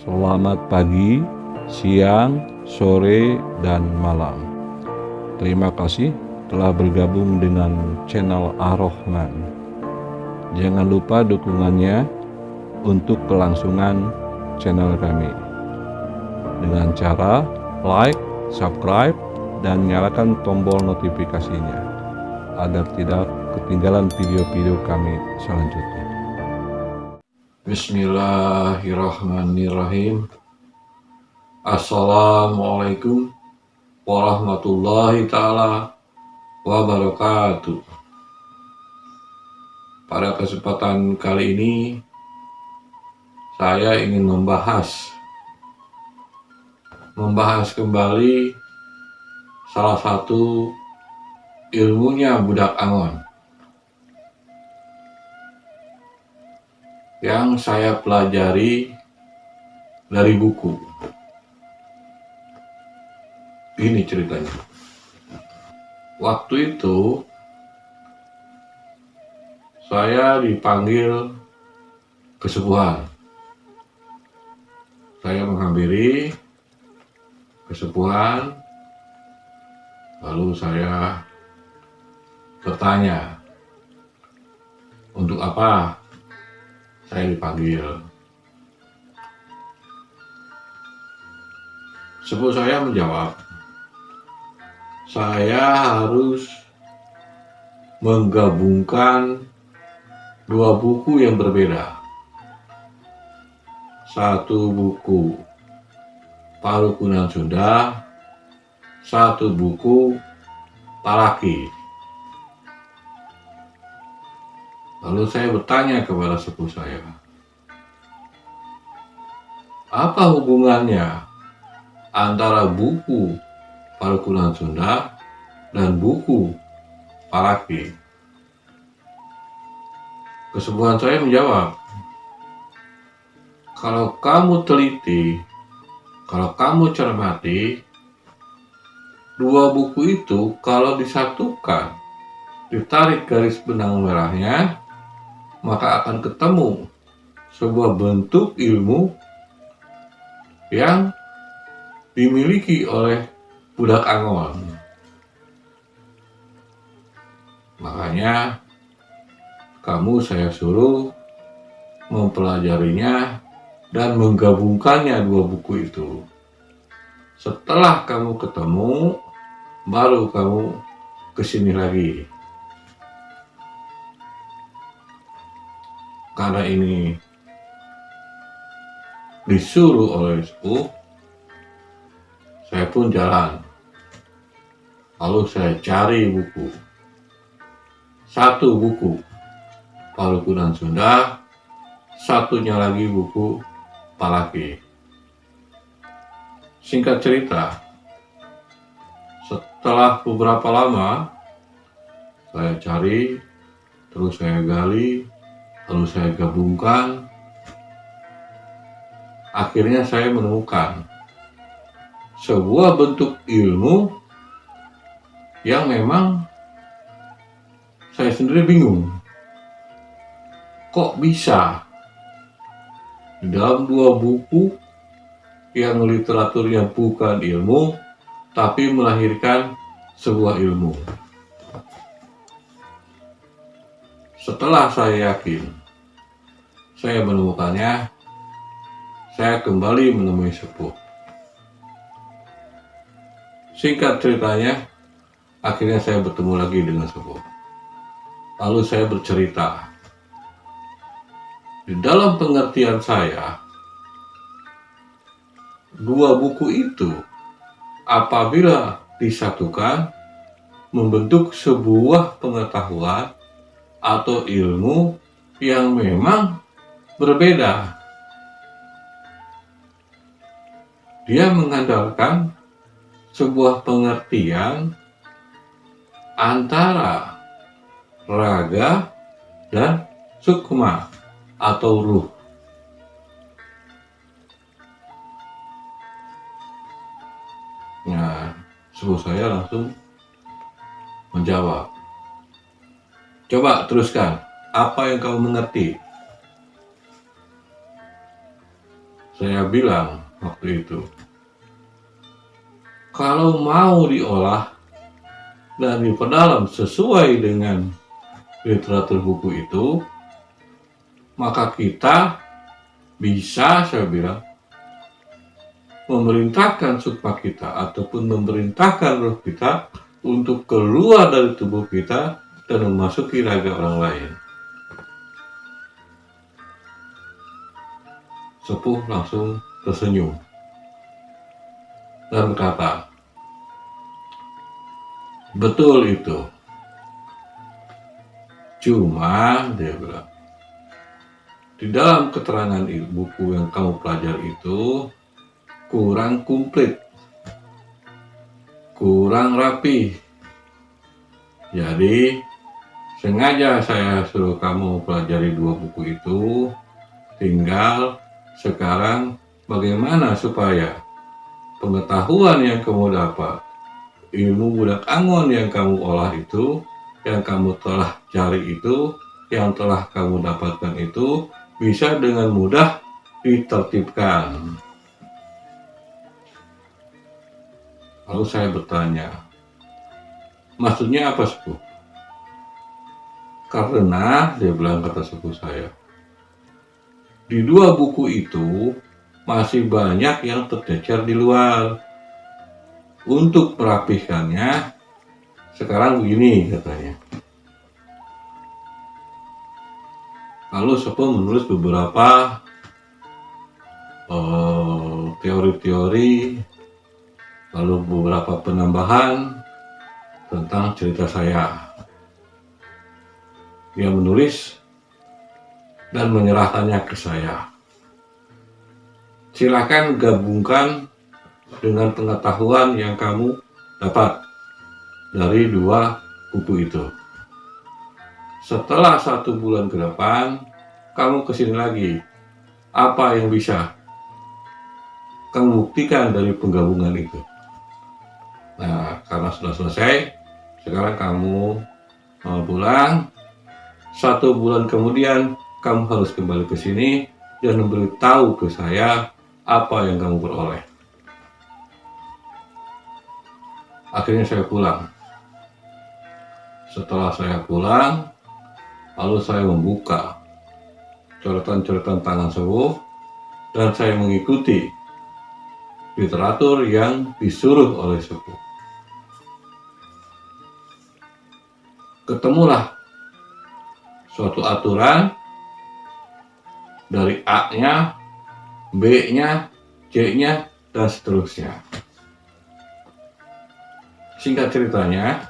Selamat pagi, siang, sore, dan malam. Terima kasih telah bergabung dengan channel Ar-Rahman. Jangan lupa dukungannya untuk kelangsungan channel kami dengan cara like, subscribe, dan nyalakan tombol notifikasinya agar tidak ketinggalan video-video kami selanjutnya. Bismillahirrahmanirrahim. Assalamualaikum warahmatullahi ta'ala wabarakatuh. Pada kesempatan kali ini saya ingin membahas kembali salah satu ilmunya Budak Angon yang saya pelajari dari buku. Ini ceritanya. Waktu itu saya dipanggil kesepuhan. Saya menghampiri kesepuhan, lalu saya bertanya, untuk apa saya dipanggil? Sepuh saya menjawab, saya harus menggabungkan dua buku yang berbeda. Satu buku Parukunan Sunda, satu buku Palaki. Lalu saya bertanya kepada sepuh saya, apa hubungannya antara buku Parukunan Sunda dan buku Palaki? Kesepuhan saya menjawab, kalau kamu teliti, kalau kamu cermati, dua buku itu kalau disatukan, ditarik garis benang merahnya, maka akan ketemu sebuah bentuk ilmu yang dimiliki oleh Budak Angon. Makanya kamu saya suruh mempelajarinya dan menggabungkannya dua buku itu. Setelah kamu ketemu, baru kamu kesini lagi. Karena ini disuruh oleh sepuh, saya pun jalan. Lalu saya cari buku. Satu buku Parukunan Sunda, satunya lagi buku Palaki. Singkat cerita, setelah beberapa lama saya cari, terus saya gali, lalu saya gabungkan. Akhirnya saya menemukan sebuah bentuk ilmu yang memang saya sendiri bingung. Kok bisa di dalam dua buku yang literaturnya bukan ilmu, tapi melahirkan sebuah ilmu? Setelah saya yakin saya menemukannya, saya kembali menemui sepuh. Singkat ceritanya, akhirnya saya bertemu lagi dengan sepuh. Lalu saya bercerita. Di dalam pengertian saya, dua buku itu apabila disatukan membentuk sebuah pengetahuan atau ilmu yang memang berbeda. Dia mengandalkan sebuah pengertian antara raga dan sukma atau ruh. Nah, sepuh saya langsung menjawab, coba teruskan, apa yang kamu mengerti? Saya bilang waktu itu, kalau mau diolah dan diperdalam sesuai dengan literatur buku itu, maka kita bisa, saya bilang, memerintahkan sukma kita ataupun memerintahkan roh kita untuk keluar dari tubuh kita dan memasuki raga orang lain. Sepuh langsung tersenyum dan berkata, betul itu. Cuma, dia bilang, di dalam keterangan buku yang kamu pelajari itu kurang komplit, kurang rapi. Jadi, sengaja saya suruh kamu pelajari 2 buku itu. Tinggal sekarang bagaimana supaya pengetahuan yang kamu dapat, ilmu budak angon yang kamu olah itu, yang kamu telah cari itu, yang telah kamu dapatkan itu, bisa dengan mudah ditertibkan. Lalu saya bertanya, maksudnya apa, sepuh? Karena, dia bilang, kata sepuh saya, di 2 buku itu masih banyak yang tercecer di luar. Untuk merapihkannya, sekarang begini, katanya. Lalu sepuh menulis beberapa teori-teori, lalu beberapa penambahan tentang cerita saya. Dia menulis dan menyerahkannya ke saya. Silakan gabungkan dengan pengetahuan yang kamu dapat dari 2 buku itu. Setelah 1 bulan ke depan, kamu kesini lagi. Apa yang bisa kamu buktikan dari penggabungan itu? Nah, karena sudah selesai, sekarang kamu mau pulang. 1 bulan kemudian, kamu harus kembali ke sini dan memberitahu ke saya apa yang kamu peroleh. Akhirnya saya pulang. Setelah saya pulang, lalu saya membuka coretan-coretan tangan sepuh dan saya mengikuti literatur yang disuruh oleh sepuh. Ketemulah suatu aturan dari A-nya, B-nya, C-nya, dan seterusnya. Singkat ceritanya,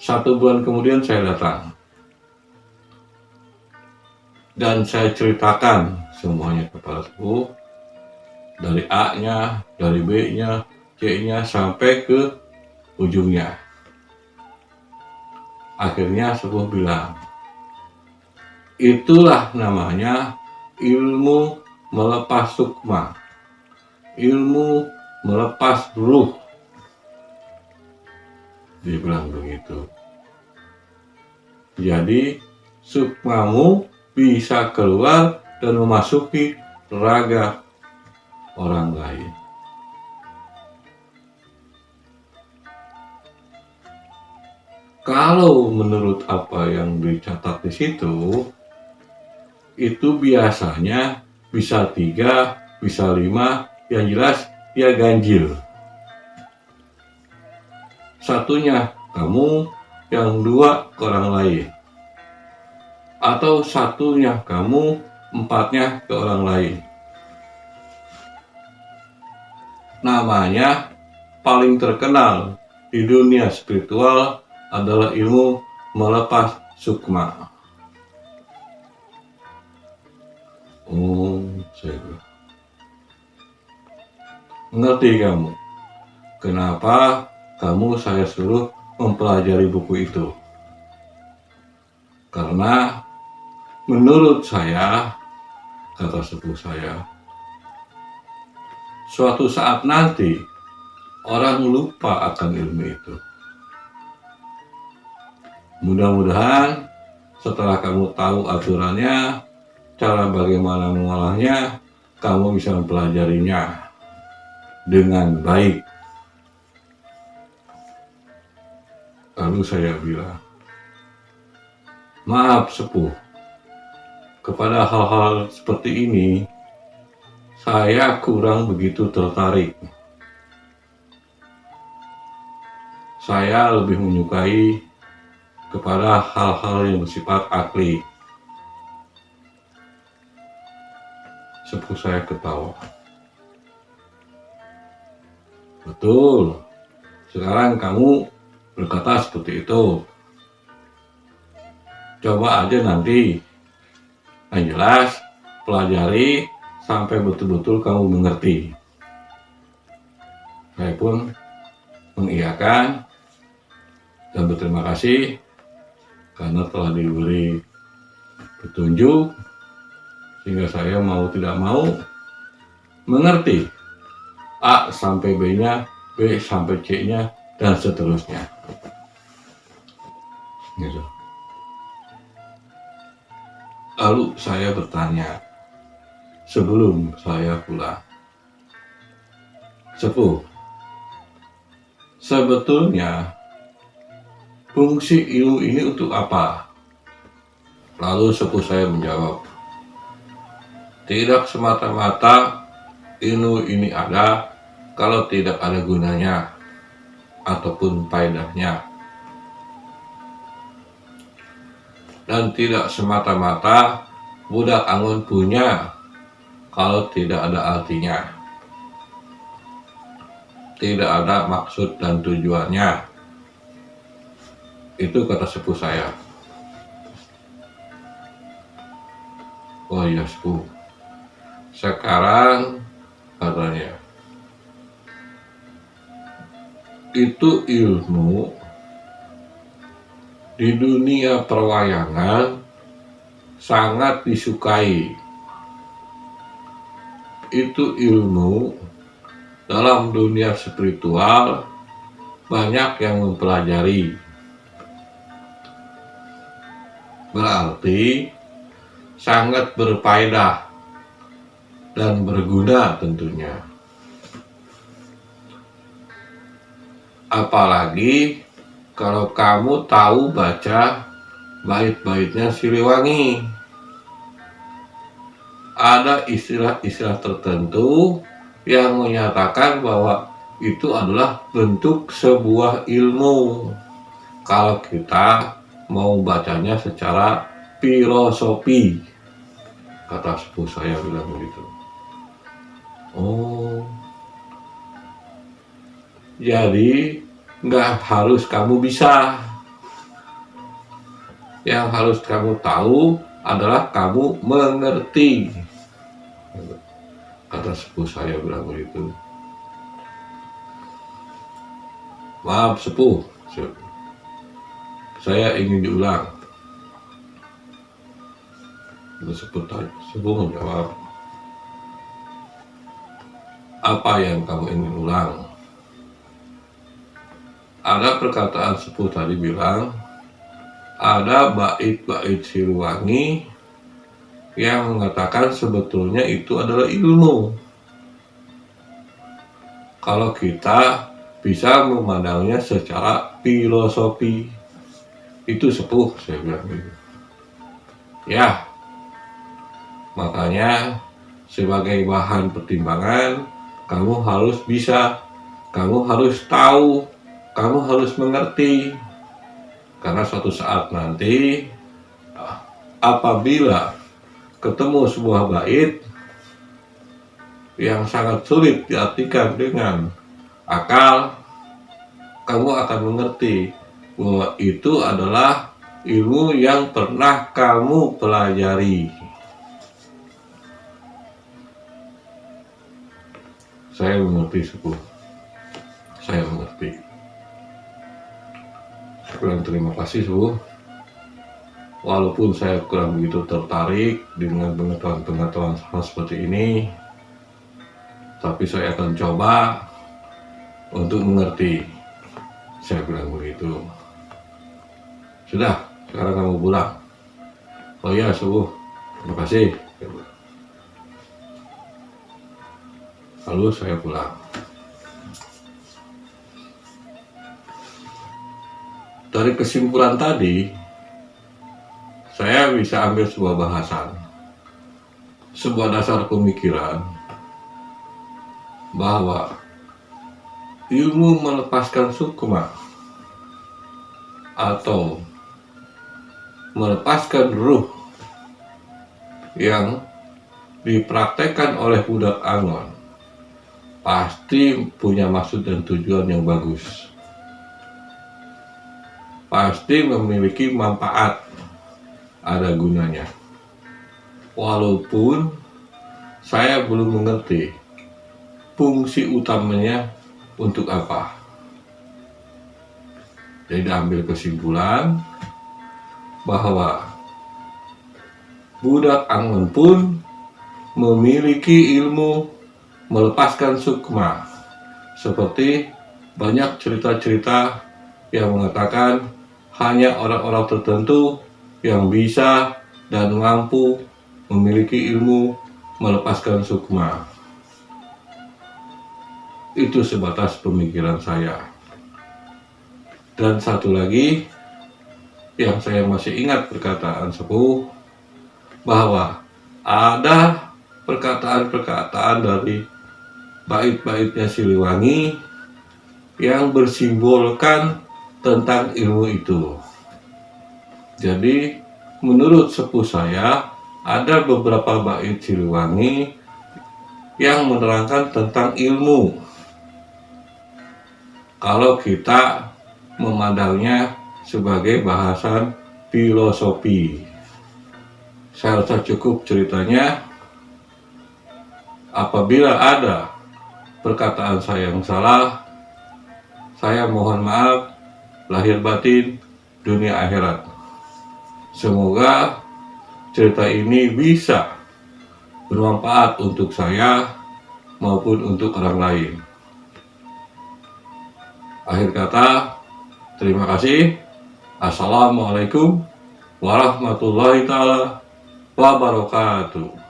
1 bulan kemudian saya datang. Dan saya ceritakan semuanya kepada sepuh. Dari A-nya, dari B-nya, C-nya, sampai ke ujungnya. Akhirnya sepuh bilang, itulah namanya ilmu melepas sukma, ilmu melepas ruh. Dia bilang begitu. Jadi sukmamu bisa keluar dan memasuki raga orang lain. Kalau menurut apa yang dicatat di situ, itu biasanya bisa 3, bisa 5, yang jelas dia ganjil. Satunya kamu, yang 2 ke orang lain. Atau satunya kamu, 4-nya ke orang lain. Namanya paling terkenal di dunia spiritual adalah ilmu melepas sukma. Saya bilang, mengerti kamu kenapa kamu saya suruh mempelajari buku itu? Karena menurut saya, kata sepuh saya, suatu saat nanti orang lupa akan ilmu itu. Mudah-mudahan setelah kamu tahu aturannya, cara bagaimana mengolahnya, kamu bisa mempelajarinya dengan baik. Lalu saya bilang, maaf sepuh, kepada hal-hal seperti ini saya kurang begitu tertarik. Saya lebih menyukai kepada hal-hal yang bersifat akli. Sepuh saya ketawa. Betul, sekarang kamu berkata seperti itu. Coba aja nanti, yang jelas pelajari sampai betul-betul kamu mengerti. Saya pun mengiyakan dan berterima kasih karena telah diberi petunjuk sehingga saya mau tidak mau mengerti A sampai B-nya, B sampai C-nya, dan seterusnya. Gitu. Lalu saya bertanya sebelum saya pulang, sepuh, sebetulnya fungsi ilmu ini untuk apa? Lalu sepuh saya menjawab, tidak semata-mata ilmu ini ada kalau tidak ada gunanya ataupun faedahnya. Dan tidak semata-mata budak angon punya kalau tidak ada artinya. Tidak ada maksud dan tujuannya. Itu kata sepuh saya. Oh iya sepuh, sekarang katanya, itu ilmu di dunia perwayangan sangat disukai. Itu ilmu dalam dunia spiritual banyak yang mempelajari. Berarti sangat berfaedah dan berguna tentunya. Apalagi kalau kamu tahu baca bait-baitnya Siliwangi. Ada istilah-istilah tertentu yang menyatakan bahwa itu adalah bentuk sebuah ilmu. Kalau kita mau bacanya secara filosofi, kata sepuh saya bilang begitu. Oh, jadi nggak harus kamu bisa. Yang harus kamu tahu adalah kamu mengerti. Kata sepuh saya bilang begitu. Maaf sepuh, saya ingin diulang. Sepuh menjawab, apa yang kamu ingin ulang? Ada perkataan sepuh tadi bilang, ada bait-bait Siliwangi yang mengatakan sebetulnya itu adalah ilmu. Kalau kita bisa memandangnya secara filosofi, itu sepuh, saya bilang gitu. Ya, makanya sebagai bahan pertimbangan, kamu harus bisa, kamu harus tahu, kamu harus mengerti. Karena suatu saat nanti apabila ketemu sebuah bait yang sangat sulit diartikan dengan akal, kamu akan mengerti bahwa itu adalah ilmu yang pernah kamu pelajari. Saya mengerti sepuh, saya mengerti. Kurang terima kasih sepuh. Walaupun saya kurang begitu tertarik dengan pengetahuan-pengetahuan hal seperti ini, tapi saya akan coba untuk mengerti. Saya bilang begitu. Sudah, sekarang kamu pulang. Oh iya sepuh, terima kasih. lalu saya pulang. Dari kesimpulan tadi, saya bisa ambil sebuah bahasan, sebuah dasar pemikiran bahwa ilmu melepaskan sukma atau melepaskan ruh yang dipraktekkan oleh budak Angon pasti punya maksud dan tujuan yang bagus, pasti memiliki manfaat, ada gunanya. Walaupun saya belum mengerti fungsi utamanya untuk apa. Jadi ambil kesimpulan bahwa budak Angon pun memiliki ilmu melepaskan sukma, seperti banyak cerita-cerita yang mengatakan hanya orang-orang tertentu yang bisa dan mampu memiliki ilmu melepaskan sukma. Itu sebatas pemikiran saya. Dan satu lagi yang saya masih ingat perkataan sepuh, bahwa ada perkataan-perkataan dari bait-baitnya Siliwangi yang bersimbolkan tentang ilmu itu. Jadi menurut sepuh saya ada beberapa bait Siliwangi yang menerangkan tentang ilmu. Kalau kita memandangnya sebagai bahasan filosofi, saya rasa cukup ceritanya. Apabila ada perkataan saya yang salah, saya mohon maaf lahir batin, dunia akhirat. Semoga cerita ini bisa bermanfaat untuk saya maupun untuk orang lain. Akhir kata, terima kasih. Assalamualaikum warahmatullahi taala wabarakatuh.